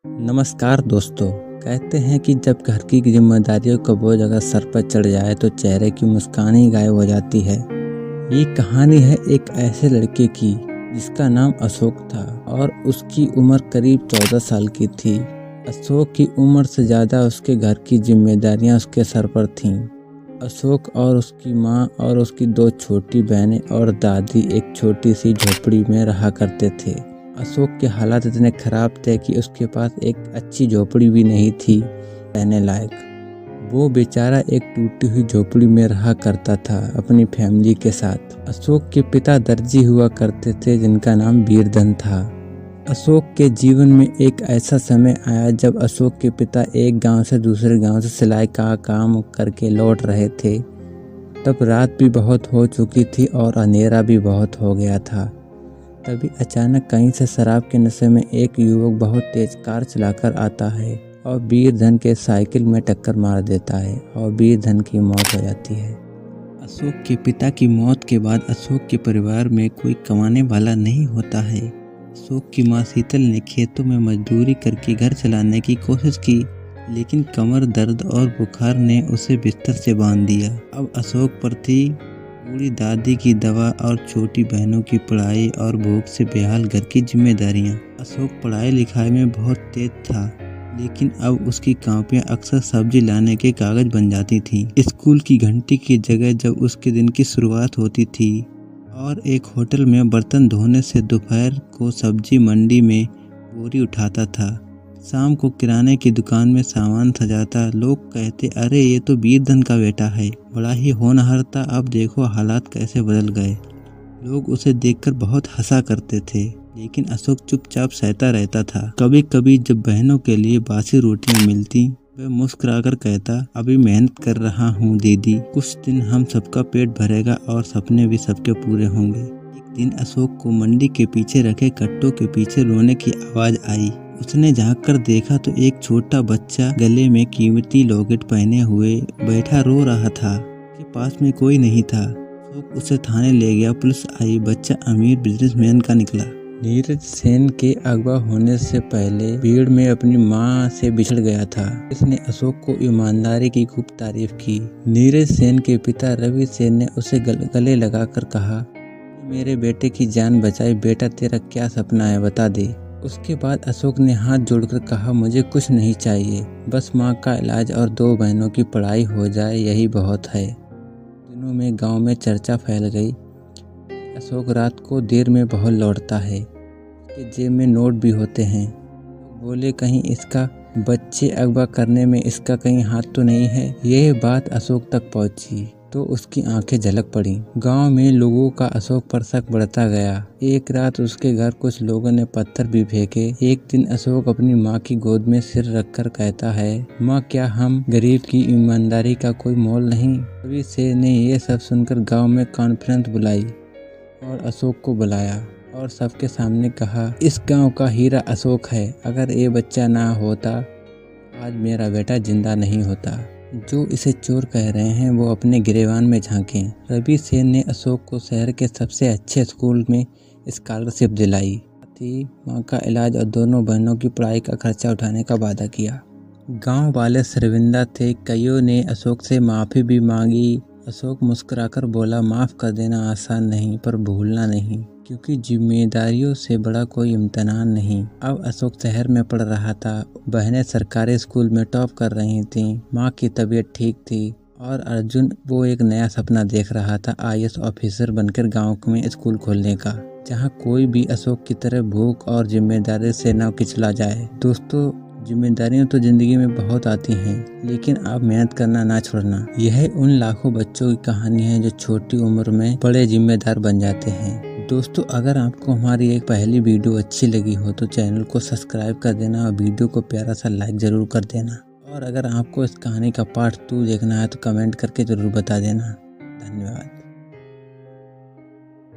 नमस्कार दोस्तों। कहते हैं कि जब घर की जिम्मेदारियों का बोझ अगर सर पर चढ़ जाए तो चेहरे की मुस्कान ही गायब हो जाती है। ये कहानी है एक ऐसे लड़के की जिसका नाम अशोक था और उसकी उम्र करीब 14 साल की थी। अशोक की उम्र से ज़्यादा उसके घर की जिम्मेदारियां उसके सर पर थीं। अशोक और उसकी माँ और उसकी 2 छोटी बहनें और दादी एक छोटी सी झोपड़ी में रहा करते थे। अशोक के हालात इतने खराब थे कि उसके पास एक अच्छी झोपड़ी भी नहीं थी रहने लायक। वो बेचारा एक टूटी हुई झोपड़ी में रहा करता था अपनी फैमिली के साथ। अशोक के पिता दर्जी हुआ करते थे जिनका नाम वीरधन था। अशोक के जीवन में एक ऐसा समय आया जब अशोक के पिता एक गांव से दूसरे गांव से सिलाई का काम करके लौट रहे थे। तब रात भी बहुत हो चुकी थी और अंधेरा भी बहुत हो गया था। तभी अचानक कहीं से शराब के नशे में एक युवक बहुत तेज कार चलाकर आता है और वीरधन के साइकिल में टक्कर मार देता है और वीरधन की मौत हो जाती है। अशोक के पिता की मौत के बाद अशोक के परिवार में कोई कमाने वाला नहीं होता है। अशोक की मां शीतल ने खेतों में मजदूरी करके घर चलाने की कोशिश की, लेकिन कमर दर्द और बुखार ने उसे बिस्तर से बांध दिया। अब अशोक पर थी बूढ़ी दादी की दवा और छोटी बहनों की पढ़ाई और भूख से बेहाल घर की जिम्मेदारियां। अशोक पढ़ाई लिखाई में बहुत तेज था, लेकिन अब उसकी कॉपियां अक्सर सब्जी लाने के कागज बन जाती थीं। स्कूल की घंटी की जगह जब उसके दिन की शुरुआत होती थी और एक होटल में बर्तन धोने से दोपहर को सब्जी मंडी में बोरी उठाता था, शाम को किराने की दुकान में सामान सजाता। लोग कहते, अरे ये तो वीरधन का बेटा है, बड़ा ही होनहार था। अब देखो हालात कैसे बदल गए। लोग उसे देखकर बहुत हंसा करते थे, लेकिन अशोक चुपचाप सहता रहता था। कभी कभी जब बहनों के लिए बासी रोटियां मिलती, वह मुस्कुराकर कहता, अभी मेहनत कर रहा हूँ दीदी, कुछ दिन हम सबका पेट भरेगा और सपने भी सबके पूरे होंगे। एक दिन अशोक को मंडी के पीछे रखे कट्टों के पीछे रोने की आवाज आई। उसने झांक कर देखा तो एक छोटा बच्चा गले में कीमती लॉकेट पहने हुए बैठा रो रहा था। के पास में कोई नहीं था। अशोक उसे थाने ले गया। पुलिस आई। बच्चा अमीर बिजनेसमैन का निकला। नीरज सेन के अगवा होने से पहले भीड़ में अपनी मां से बिछड़ गया था। इसने अशोक को ईमानदारी की खूब तारीफ की। नीरज सेन के पिता रवि सेन ने उसे गले लगाकर कहा, मेरे बेटे की जान बचाई बेटा, तेरा क्या सपना है बता दे। उसके बाद अशोक ने हाथ जोड़कर कहा, मुझे कुछ नहीं चाहिए, बस माँ का इलाज और 2 बहनों की पढ़ाई हो जाए, यही बहुत है। दिनों में गांव में चर्चा फैल गई। अशोक रात को देर में बहुत लौटता है, उसके जेब में नोट भी होते हैं। बोले, कहीं इसका बच्चे अगवा करने में इसका कहीं हाथ तो नहीं है। यह बात अशोक तक पहुंची तो उसकी आंखें झलक पड़ी। गांव में लोगों का अशोक पर शक बढ़ता गया। एक रात उसके घर कुछ लोगों ने पत्थर भी फेंके। एक दिन अशोक अपनी माँ की गोद में सिर रखकर कहता है, माँ, क्या हम गरीब की ईमानदारी का कोई मोल नहीं। रवि सेन ने ये सब सुनकर गांव में कॉन्फ्रेंस बुलाई और अशोक को बुलाया और सबके सामने कहा, इस गाँव का हीरा अशोक है। अगर ये बच्चा ना होता आज मेरा बेटा जिंदा नहीं होता। जो इसे चोर कह रहे हैं वो अपने गिरेबान में झांकें। रवि सेन ने अशोक को शहर के सबसे अच्छे स्कूल में स्कॉलरशिप दिलाई, साथ ही माँ का इलाज और दोनों बहनों की पढ़ाई का खर्चा उठाने का वादा किया। गांव वाले शर्मिंदा थे। कईयों ने अशोक से माफ़ी भी मांगी। अशोक मुस्कुराकर बोला, माफ़ कर देना आसान नहीं, पर भूलना नहीं, क्योंकि जिम्मेदारियों से बड़ा कोई इम्तहान नहीं। अब अशोक शहर में पढ़ रहा था। बहनें सरकारी स्कूल में टॉप कर रही थीं। माँ की तबीयत ठीक थी और अर्जुन, वो एक नया सपना देख रहा था, IAS ऑफिसर बनकर गांव में स्कूल खोलने का, जहां कोई भी अशोक की तरह भूख और जिम्मेदारी से न कुचला जाए। दोस्तों, जिम्मेदारियां तो जिंदगी में बहुत आती हैं, लेकिन आप मेहनत करना ना छोड़ना। यह उन लाखों बच्चों की कहानी है जो छोटी उम्र में बड़े जिम्मेदार बन जाते हैं। दोस्तों, अगर आपको हमारी एक पहली वीडियो अच्छी लगी हो तो चैनल को सब्सक्राइब कर देना और वीडियो को प्यारा सा लाइक जरूर कर देना। और अगर आपको इस कहानी का पार्ट 2 देखना है तो कमेंट करके जरूर बता देना। धन्यवाद।